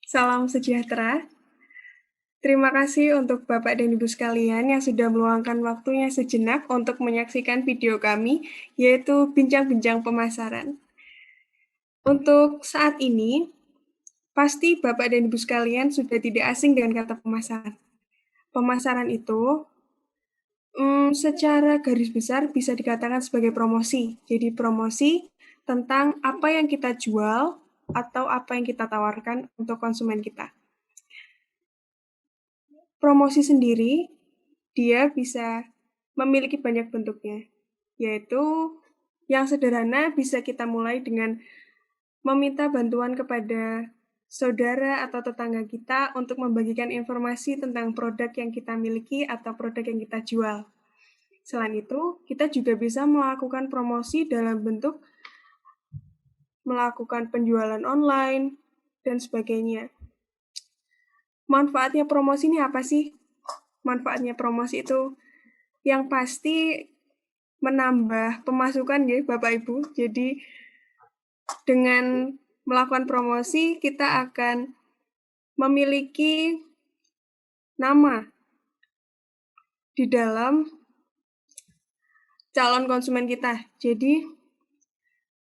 Salam sejahtera. Terima kasih untuk Bapak dan Ibu sekalian yang sudah meluangkan waktunya sejenak untuk menyaksikan video kami, yaitu Bincang-Bincang Pemasaran. Untuk saat ini, pasti Bapak dan Ibu sekalian sudah tidak asing dengan kata pemasaran. Pemasaran itu secara garis besar bisa dikatakan sebagai promosi. Jadi promosi tentang apa yang kita jual atau apa yang kita tawarkan untuk konsumen kita. Promosi sendiri, dia bisa memiliki banyak bentuknya, yaitu yang sederhana bisa kita mulai dengan meminta bantuan kepada saudara atau tetangga kita untuk membagikan informasi tentang produk yang kita miliki atau produk yang kita jual. Selain itu, kita juga bisa melakukan promosi dalam bentuk melakukan penjualan online dan sebagainya. Manfaatnya promosi ini apa sih? Manfaatnya promosi itu yang pasti menambah pemasukan ya Bapak Ibu. Jadi dengan melakukan promosi kita akan memiliki nama di dalam calon konsumen kita. Jadi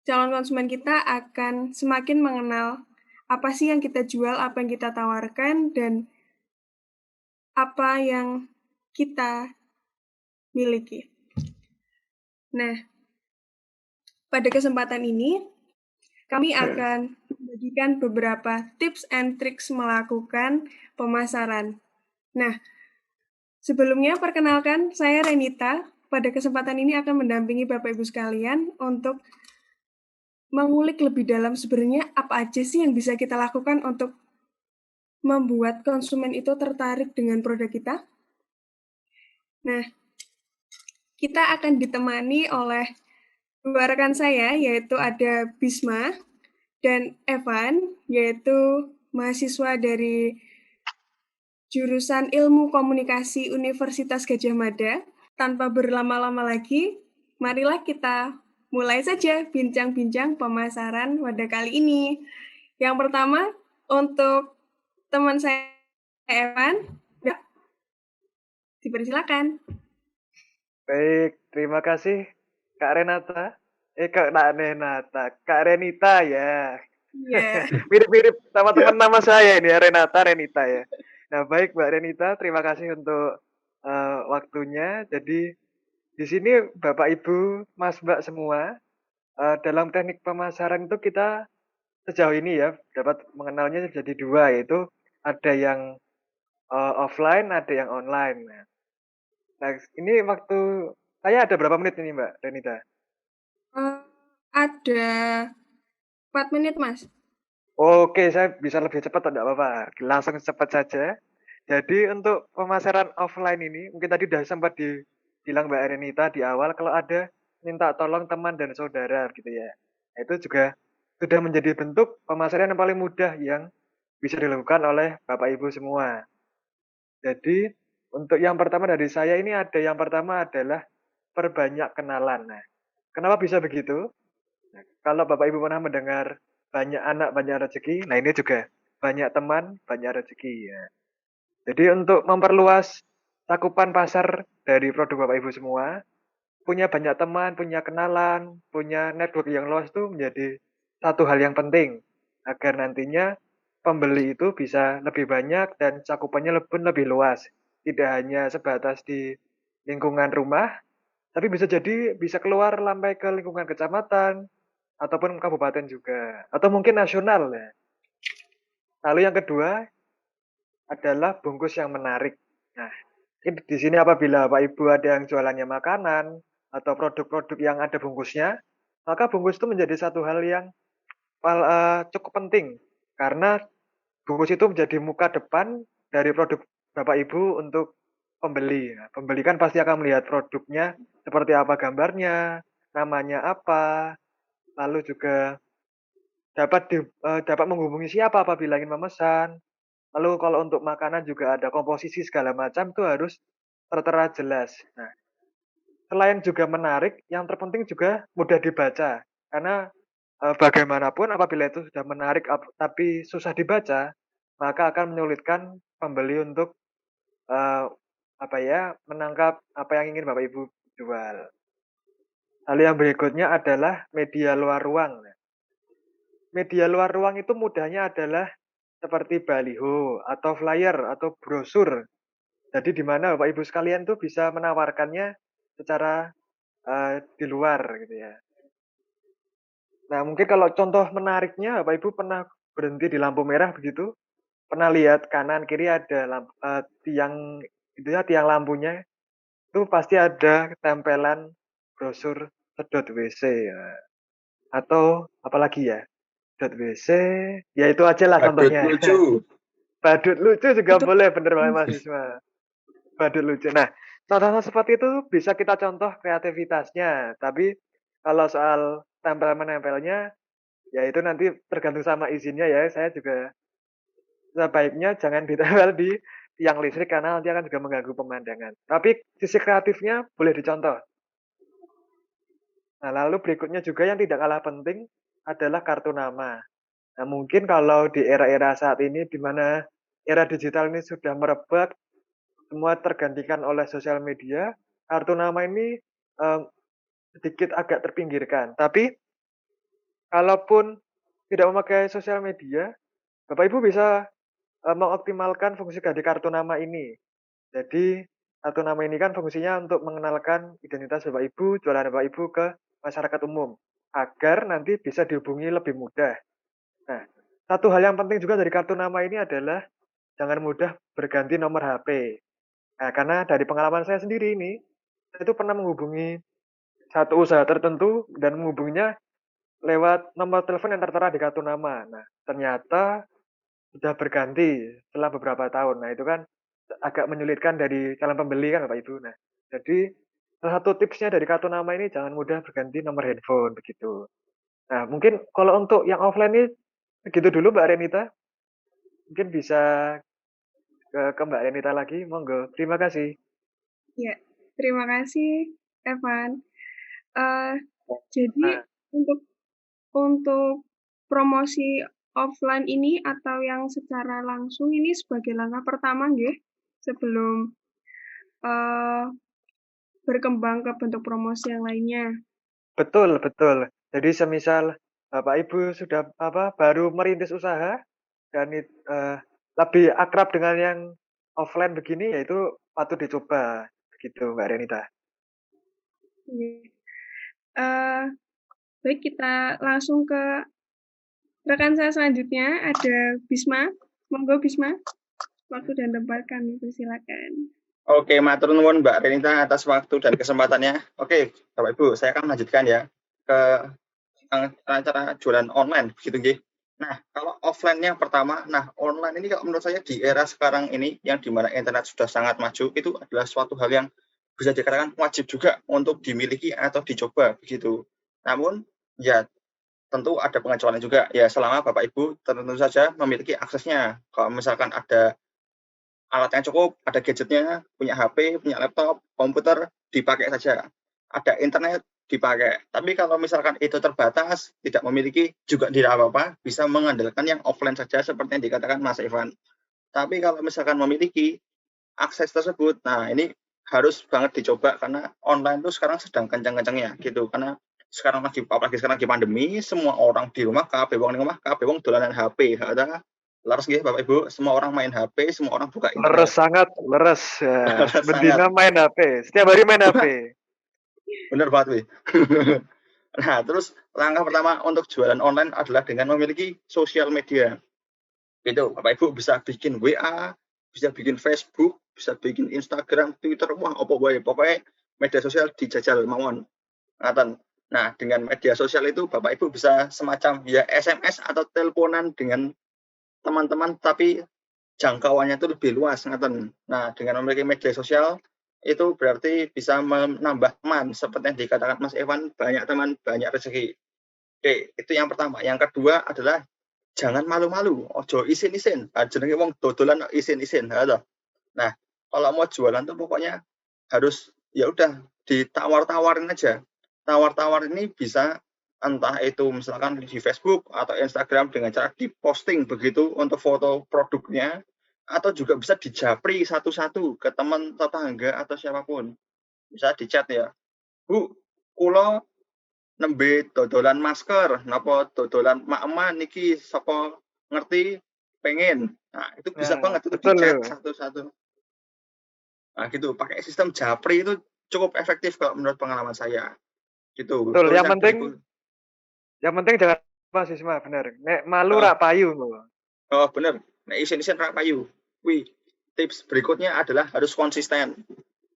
calon konsumen kita akan semakin mengenal apa sih yang kita jual, apa yang kita tawarkan, dan apa yang kita miliki. Nah, pada kesempatan ini, kami akan membagikan beberapa tips and tricks melakukan pemasaran. Nah, sebelumnya perkenalkan, saya Renita. Pada kesempatan ini akan mendampingi Bapak Ibu sekalian untuk mengulik lebih dalam sebenarnya apa aja sih yang bisa kita lakukan untuk membuat konsumen itu tertarik dengan produk kita. Nah, kita akan ditemani oleh dua rekan saya, yaitu ada Bisma dan Evan, yaitu mahasiswa dari jurusan Ilmu Komunikasi Universitas Gadjah Mada. Tanpa berlama-lama lagi, marilah kita mulai saja bincang-bincang pemasaran pada kali ini. Yang pertama, untuk teman saya Evan, dipersilakan. Baik, terima kasih Kak Renata. Kak Renata, Kak Renita ya. Iya. Mirip-mirip sama teman nama saya ini ya, Renita ya. Nah, baik Mbak Renita, terima kasih untuk waktunya. Jadi di sini Bapak Ibu, Mas Mbak semua, dalam teknik pemasaran itu kita sejauh ini ya dapat mengenalnya jadi dua, yaitu ada yang offline, ada yang online. Nah, ini waktu saya ada berapa menit ini Mbak Renita? Ada 4 menit, Mas. Oke, saya bisa lebih cepat, enggak apa-apa. Langsung cepat saja. Jadi untuk pemasaran offline ini, mungkin tadi sudah sempat dibilang Mbak Renita di awal, kalau ada minta tolong teman dan saudara gitu ya. Itu juga sudah menjadi bentuk pemasaran yang paling mudah yang bisa dilakukan oleh Bapak Ibu semua. Jadi untuk yang pertama dari saya ini ada yang pertama adalah perbanyak kenalan. Nah, kenapa bisa begitu? Nah, kalau Bapak Ibu pernah mendengar banyak anak banyak rezeki, nah ini juga banyak teman banyak rezeki ya. Jadi untuk memperluas cakupan pasar dari produk Bapak Ibu semua, punya banyak teman, punya kenalan, punya network yang luas itu menjadi satu hal yang penting agar nantinya pembeli itu bisa lebih banyak dan cakupannya lebih luas. Tidak hanya sebatas di lingkungan rumah, tapi bisa jadi bisa keluar sampai ke lingkungan kecamatan, ataupun kabupaten juga, atau mungkin nasional ya. Lalu yang kedua adalah bungkus yang menarik. Nah, di sini apabila Bapak Ibu ada yang jualannya makanan atau produk-produk yang ada bungkusnya, maka bungkus itu menjadi satu hal yang cukup penting karena bungkus itu menjadi muka depan dari produk Bapak Ibu untuk pembeli. Nah, pembeli kan pasti akan melihat produknya seperti apa gambarnya, namanya apa, lalu juga dapat menghubungi siapa apabila ingin memesan. Lalu kalau untuk makanan juga ada komposisi segala macam itu harus tertera jelas. Nah, selain juga menarik, yang terpenting juga mudah dibaca. Karena bagaimanapun apabila itu sudah menarik tapi susah dibaca, maka akan menyulitkan pembeli untuk menangkap apa yang ingin Bapak Ibu jual. Lalu yang berikutnya adalah media luar ruang. Media luar ruang itu mudahnya adalah seperti baliho atau flyer atau brosur. Jadi di mana Bapak Ibu sekalian tuh bisa menawarkannya secara di luar gitu ya. Nah, mungkin kalau contoh menariknya Bapak Ibu pernah berhenti di lampu merah begitu? Pernah lihat kanan kiri ada tiang lampunya itu pasti ada tempelan brosur sedot WC ya. Atau apalagi ya? Sedot WC, ya itu aja lah Badut contohnya. lucu. Badut lucu juga Itu boleh, bener banget mahasiswa. Badut lucu. Nah, contoh seperti itu bisa kita contoh kreativitasnya. Tapi kalau soal tempel-menempelnya, ya itu nanti tergantung sama izinnya ya. Saya juga sebaiknya jangan ditempel di tiang listrik karena nanti akan juga mengganggu pemandangan. Tapi sisi kreatifnya boleh dicontoh. Nah, lalu berikutnya juga yang tidak kalah penting adalah kartu nama. Nah, mungkin kalau di era-era saat ini di mana era digital ini sudah merebak, semua tergantikan oleh sosial media, kartu nama ini sedikit agak terpinggirkan. Tapi kalaupun tidak memakai sosial media, Bapak Ibu bisa mengoptimalkan fungsi ganti kartu nama ini. Jadi kartu nama ini kan fungsinya untuk mengenalkan identitas Bapak Ibu, jualan Bapak Ibu ke masyarakat umum agar nanti bisa dihubungi lebih mudah. Nah, satu hal yang penting juga dari kartu nama ini adalah jangan mudah berganti nomor HP. Nah, karena dari pengalaman saya sendiri ini, saya itu pernah menghubungi satu usaha tertentu dan menghubunginya lewat nomor telepon yang tertera di kartu nama. Nah, ternyata sudah berganti setelah beberapa tahun. Nah, itu kan agak menyulitkan dari calon pembeli kan Bapak Ibu. Nah, jadi salah satu tipsnya dari kartu nama ini jangan mudah berganti nomor handphone begitu. Nah, mungkin kalau untuk yang offline ini begitu dulu Mbak Renita. Mungkin bisa ke Mbak Renita lagi, monggo. Terima kasih. ya, terima kasih Evan. Jadi Nah, untuk promosi offline ini atau yang secara langsung ini sebagai langkah pertama nggih sebelum uh, berkembang ke bentuk promosi yang lainnya. betul, betul. Jadi semisal Bapak Ibu sudah baru merintis usaha dan lebih akrab dengan yang offline begini, yaitu patut dicoba begitu Mbak Renita. Baik, kita langsung ke rekan saya selanjutnya, ada Bisma. Monggo Bisma, waktu dan tempat kami persilakan. Oke, matur nuwun Mbak Renita atas waktu dan kesempatannya. Oke, Bapak Ibu, saya akan melanjutkan ya ke acara jualan online, gitu nggih. Nah, kalau offline-nya pertama, online ini kalau menurut saya di era sekarang ini yang dimana internet sudah sangat maju, itu adalah suatu hal yang bisa dikatakan wajib juga untuk dimiliki atau dicoba begitu. Namun, ya tentu ada pengecualian juga ya selama Bapak Ibu tentu saja memiliki aksesnya. Kalau misalkan ada alat yang cukup, ada gadgetnya, punya HP, punya laptop, komputer, dipakai saja. Ada internet, dipakai. Tapi kalau misalkan itu terbatas, tidak memiliki, juga tidak apa-apa, bisa mengandalkan yang offline saja seperti yang dikatakan Mas Ivan. Tapi kalau misalkan memiliki akses tersebut, nah ini harus banget dicoba karena online itu sekarang sedang kencang-kencangnya gitu. Karena apalagi sekarang lagi pandemi, semua orang di rumah, kabeh wong ning omah, kabeh wong dolanan HP. Ada leres nggih Bapak Ibu, semua orang main HP, semua orang buka internet. Leres sangat, leres. Ya. Bendina main HP, setiap hari main HP. Bener banget, Wi. Nah, terus langkah pertama untuk jualan online adalah dengan memiliki sosial media. Gitu, Bapak Ibu bisa bikin WA, bisa bikin Facebook, bisa bikin Instagram, Twitter, wah apa wae, pokoknya media sosial dijajal mawon. Ngaten. Nah, dengan media sosial itu Bapak Ibu bisa semacam ya SMS atau teleponan dengan teman-teman tapi jangkauannya itu lebih luas ngaten. Nah, dengan memiliki media sosial itu berarti bisa menambah teman seperti yang dikatakan Mas Evan, banyak teman, banyak rezeki. Oke, itu yang pertama. Yang kedua adalah jangan malu-malu, ojo isin-isin. Jenenge wong dodolan isin-isin, Nah, kalau mau jualan tuh pokoknya harus ya udah ditawar-tawarin aja. Tawar-tawar ini bisa entah itu misalkan di Facebook atau Instagram dengan cara diposting begitu untuk foto produknya, atau juga bisa dijapri satu-satu ke teman tetangga atau siapapun. Bisa di-chat ya, "Bu, kula nembe dodolan masker, napa dodolan mak eman niki sapa ngerti pengen." Nah, itu bisa Nah, banget itu betul di-chat loh. satu-satu. Nah, gitu. Pakai sistem japri itu cukup efektif kalau menurut pengalaman saya. Gitu. Betul. Terus yang berikut, Yang penting jangan apa sih semua bener. Nek malu oh, rak payu loh. oh bener. Nah, isin-isin rak payu. Wih, tips berikutnya adalah harus konsisten.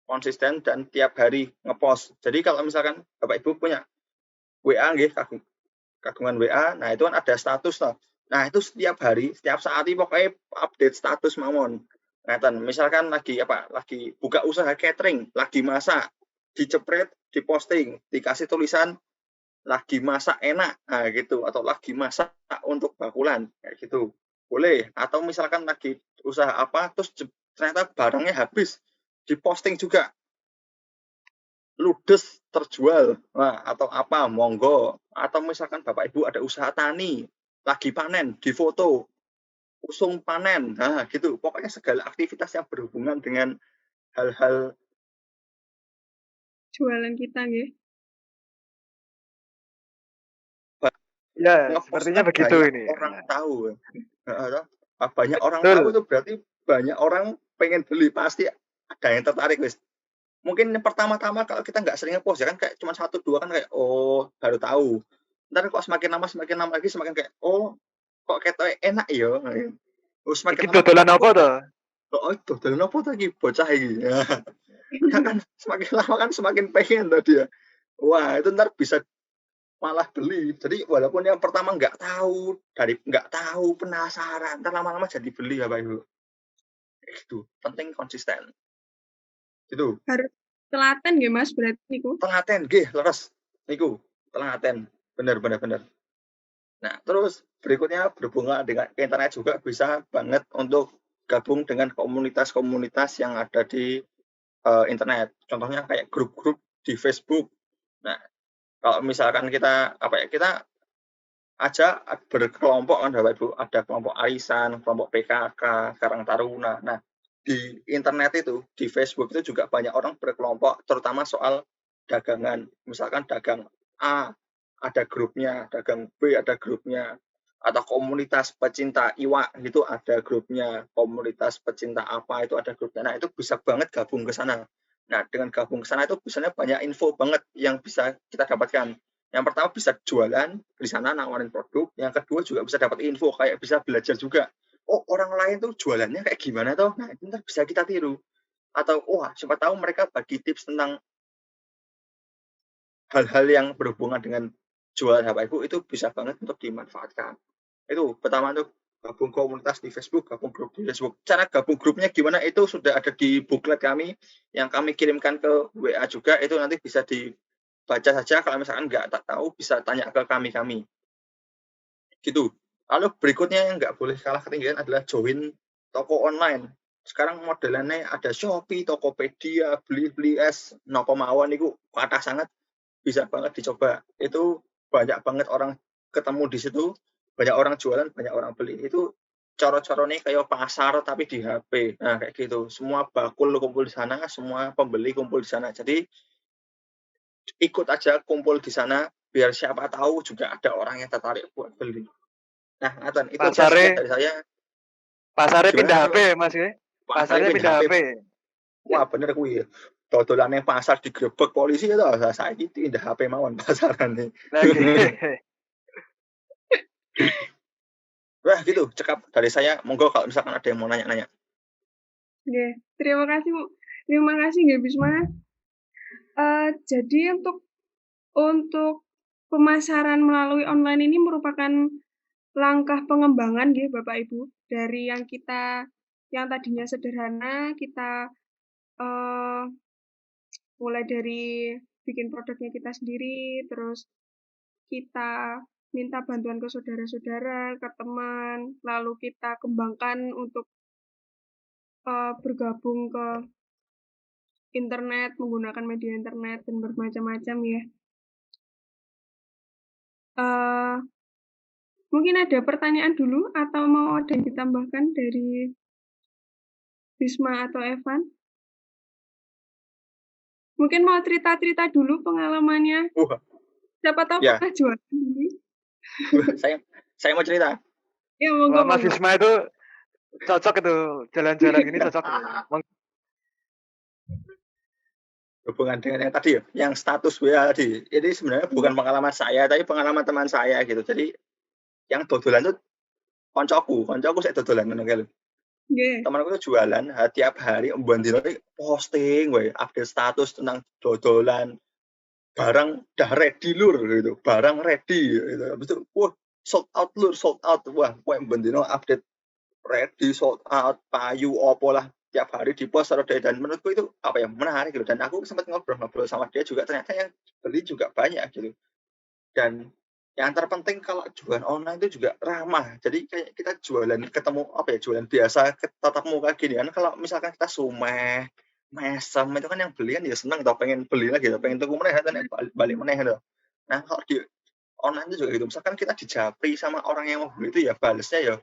Konsisten dan tiap hari ngepost. Jadi kalau misalkan Bapak Ibu punya WA nggih, kagungan WA, nah itu kan ada status toh. Nah, itu setiap hari, setiap saat ini pokoknya update status mawon. Ngeten, misalkan lagi buka usaha catering, lagi masak, dicepret, diposting, dikasih tulisan lagi masak enak, nah gitu, atau lagi masak untuk bakulan, kayak gitu. Boleh, atau misalkan lagi usaha apa, terus ternyata barangnya habis, diposting juga, ludes terjual, nah, atau apa, monggo. Atau misalkan Bapak Ibu ada usaha tani, lagi panen, difoto, usung panen, nah gitu. Pokoknya segala aktivitas yang berhubungan dengan hal-hal Jualan kita nggih. Ya, ngepost sepertinya kan begitu banyak ini. orang tahu. Banyak orang tahu Betul. itu berarti banyak orang pengen beli, pasti ada yang tertarik wis. Mungkin pertama-tama kalau kita nggak sering ngepost ya kan kayak cuma satu dua kan kayak oh baru tahu. Ntar kok semakin lama lagi semakin kayak oh kok ketoke enak ya. Oh Iki semakin lama dodolan oh apa to? oh itu dalam apa tadi bocah ini. Ya kan semakin lama kan semakin pengen tadi ya. Wah itu ntar bisa malah beli. Jadi walaupun yang pertama nggak tahu, dari nggak tahu, penasaran, ntar lama-lama jadi beli ya Pak Ibu. Itu penting konsisten. Itu Harus telaten nggih Mas berarti niku. telaten nggih leres niku, telaten. Bener bener bener. Nah, terus berikutnya berhubungan dengan internet juga bisa banget untuk gabung dengan komunitas-komunitas yang ada di internet. Contohnya kayak grup-grup di Facebook. Nah, kalau misalkan kita kita aja berkelompok kan Bapak Ibu, ada kelompok arisan, kelompok PKK, Karang Taruna. Nah, di internet itu, di Facebook itu juga banyak orang berkelompok, terutama soal dagangan. Misalkan dagang A, ada grupnya, dagang B, ada grupnya, atau komunitas pecinta iwak itu ada grupnya, komunitas pecinta apa itu ada grupnya. Nah, itu bisa banget gabung ke sana. Nah, dengan gabung ke sana itu biasanya banyak info banget yang bisa kita dapatkan. Yang pertama bisa jualan di sana nawarin produk, yang kedua juga bisa dapat info kayak bisa belajar juga. Oh, orang lain tuh jualannya kayak gimana toh? Nah, itu ntar bisa kita tiru. Atau wah, siapa tahu mereka bagi tips tentang hal-hal yang berhubungan dengan jualan Bapak Ibu itu bisa banget untuk dimanfaatkan. Itu pertama tuh gabung komunitas di Facebook, gabung grup di Facebook. Cara gabung grupnya gimana itu sudah ada di booklet kami yang kami kirimkan ke WA juga, itu nanti bisa dibaca saja kalau misalkan nggak tahu bisa tanya ke kami gitu. Lalu berikutnya yang nggak boleh kalah ketinggian adalah join toko online. Sekarang modelannya ada Shopee, Tokopedia, beli es, nopo mawon itu kathah sangat, bisa banget dicoba. Itu banyak banget orang ketemu di situ, banyak orang jualan, banyak orang beli. Itu coro-corone kayak pasar tapi di HP. Nah, kayak gitu. Semua bakul kumpul di sana, semua pembeli kumpul di sana. Jadi ikut aja kumpul di sana biar siapa tahu juga ada orang yang tertarik buat beli. Nah, Nathan, itu aja sekian Pasare dari saya. pasare Gimana, pindah HP, Bro? Mas ya. Pasarnya Pasarnya pindah pindah HP. HP. Wah, bener kuwi. Dodolane pasar digrebek polisi itu saiki pindah HP mawon pasarane. Lagi. Wah, gitu cekap dari saya. Monggo kalau misalkan ada yang mau nanya-nanya. Nggih, terima kasih nggih Bisma. Jadi untuk pemasaran melalui online ini merupakan langkah pengembangan nggih Bapak Ibu, dari yang tadinya sederhana, kita eee, mulai dari bikin produknya kita sendiri, terus kita minta bantuan ke saudara-saudara, ke teman, lalu kita kembangkan untuk bergabung ke internet, menggunakan media internet dan bermacam-macam ya. eee, mungkin ada pertanyaan dulu atau mau ada yang ditambahkan dari Bisma atau Evan? Mungkin mau cerita-cerita dulu pengalamannya, Wah, siapa tahu ya, pernah jualan ini. saya mau cerita. Ya monggo Wah, Mas monggo. Bisma itu cocok itu jalan-jalan gini cocok itu. Hubungan dengan yang tadi ya, yang status WA tadi. Ini sebenarnya bukan pengalaman saya, tapi pengalaman teman saya gitu. Jadi yang dodolan tuh koncoku saya dodolan ngono kae lho. Nggih. Temanku tuh jualan tiap hari mbandino posting wae, update status tentang dodolan, barang udah ready lur gitu, barang ready gitu. Habis itu, wah sold out lur, sold out. Wah, kowe mbandino update ready, sold out, payu opo lah tiap hari di-post taruh dari, dan menurutku itu apa ya, menarik gitu. Dan aku sempat ngobrol-ngobrol sama dia juga, ternyata yang beli juga banyak gitu. Dan yang terpenting kalau jualan online itu juga ramah. Jadi kayak kita jualan ketemu apa ya, jualan biasa tatap muka gini kan, kalau misalkan kita sumeh, mesem itu kan yang beli kan ya seneng toh, pengen beli lagi toh, pengen tuku meneh kan balik meneh toh. Nah, kalau di online itu juga gitu. Misalkan kita dijapri sama orang yang mau beli itu ya balesnya ya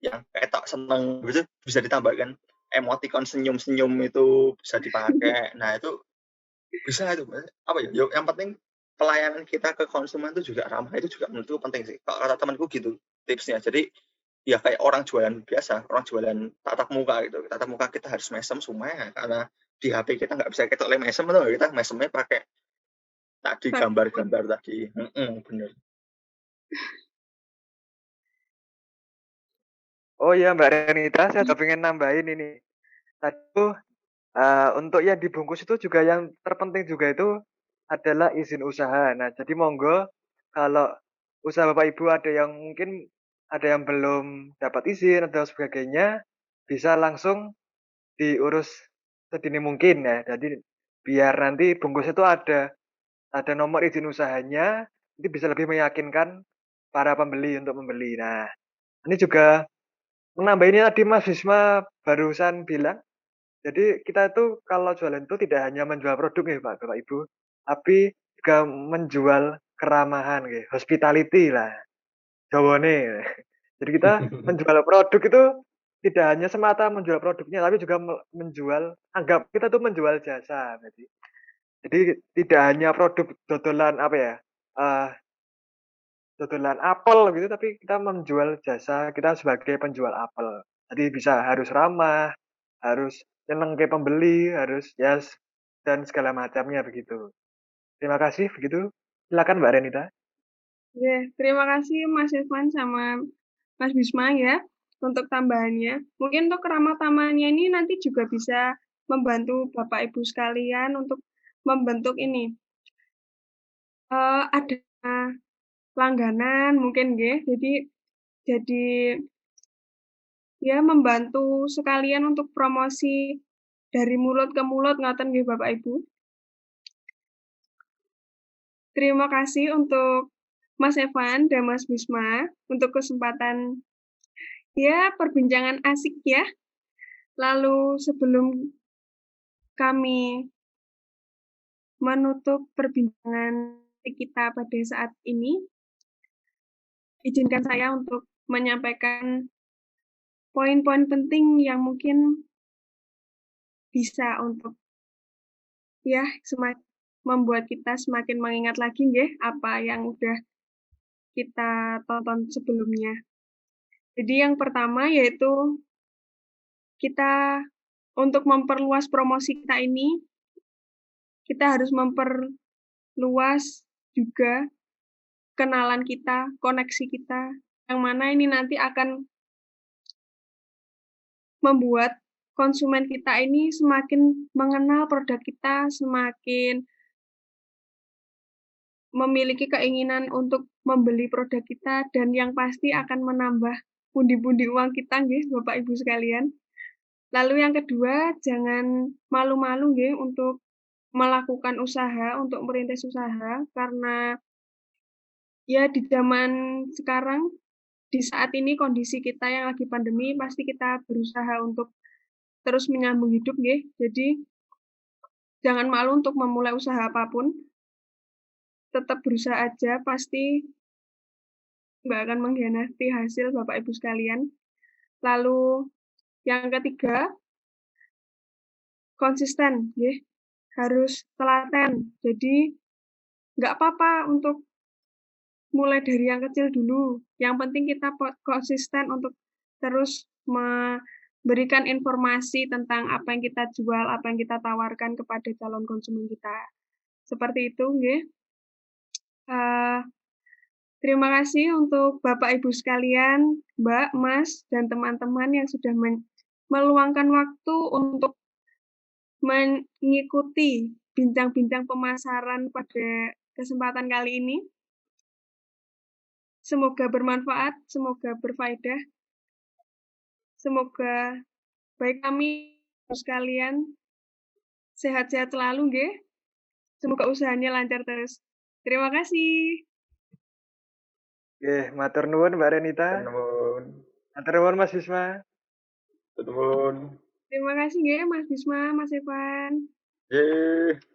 yang kayak tak seneng gitu, bisa ditambahkan emoticon senyum-senyum itu bisa dipakai. Nah, itu bisa itu, apa ya, yang penting pelayanan kita ke konsumen itu juga ramah, itu juga menurutku penting sih. Kalau kata temanku gitu tipsnya. Jadi ya kayak orang jualan biasa, orang jualan tatap muka gitu. Tatap muka kita harus mesem semuanya karena di HP kita nggak bisa ketok oleh mesem tuh, kita mesemnya pakai tadi gambar-gambar tadi. Bener. Oh iya Mbak Renita, saya juga pengen nambahin ini. Tadi tuh untuk yang dibungkus itu juga yang terpenting juga itu adalah izin usaha. Nah, jadi monggo kalau usaha Bapak Ibu ada yang mungkin ada yang belum dapat izin atau sebagainya, bisa langsung diurus sedini mungkin ya. Jadi biar nanti bungkus itu ada nomor izin usahanya, itu bisa lebih meyakinkan para pembeli untuk membeli. Nah, ini juga menambah ini tadi Mas Bisma barusan bilang, jadi kita itu kalau jualan itu tidak hanya menjual produk ya Pak, Bapak Ibu, tapi juga menjual keramahan nggih, hospitality lah jawane. Jadi kita menjual produk itu tidak hanya semata menjual produknya, tapi juga menjual, anggap kita tuh menjual jasa berarti. Jadi tidak hanya produk dodolan apa ya, eee, dodolan apel gitu, tapi kita menjual jasa kita sebagai penjual apel. Jadi bisa harus ramah, harus nyenengke pembeli, harus dan segala macamnya begitu. Terima kasih begitu. Silakan Mbak Renita. Terima kasih Mas Irfan sama Mas Bisma ya untuk tambahannya. Mungkin untuk ramah tamahnya ini nanti juga bisa membantu Bapak Ibu sekalian untuk membentuk ini, ada langganan mungkin nggih. Jadi ya membantu sekalian untuk promosi dari mulut ke mulut ngoten nggih Bapak Ibu. Terima kasih untuk Mas Evan dan Mas Bisma untuk kesempatan ya perbincangan asik ya. Lalu sebelum kami menutup perbincangan kita pada saat ini, izinkan saya untuk menyampaikan poin-poin penting yang mungkin bisa untuk ya membuat kita semakin mengingat lagi nggih apa yang udah kita tonton sebelumnya. Jadi yang pertama yaitu kita untuk memperluas promosi kita ini, kita harus memperluas juga kenalan kita, koneksi kita, yang mana ini nanti akan membuat konsumen kita ini semakin mengenal produk kita, semakin memiliki keinginan untuk membeli produk kita, dan yang pasti akan menambah pundi-pundi uang kita nggih Bapak Ibu sekalian. Lalu yang kedua, jangan malu-malu nggih untuk melakukan usaha, untuk merintis usaha, karena ya di zaman sekarang, di saat ini kondisi kita yang lagi pandemi, pasti kita berusaha untuk terus menyambung hidup nggih. Jadi jangan malu untuk memulai usaha apapun, tetap berusaha aja, pasti nggak akan mengkhianati hasil Bapak Ibu sekalian. Lalu yang ketiga, konsisten, ya. Harus telaten. Jadi nggak apa-apa untuk mulai dari yang kecil dulu. Yang penting kita konsisten untuk terus memberikan informasi tentang apa yang kita jual, apa yang kita tawarkan kepada calon konsumen kita. Seperti itu, nggih. Terima kasih untuk Bapak Ibu sekalian, Mbak, Mas, dan teman-teman yang sudah meluangkan waktu untuk mengikuti bincang-bincang pemasaran pada kesempatan kali ini. Semoga bermanfaat, semoga berfaedah. Semoga baik kami sekalian sehat-sehat selalu, nggih. Semoga usahanya lancar terus. Terima kasih. Oke, matur nuwun Mbak Renita. Nuwun. Matur nuwun Mas Bisma. Nuwun. Terima kasih nggih Mas Bisma, Mas Evan. Yeay.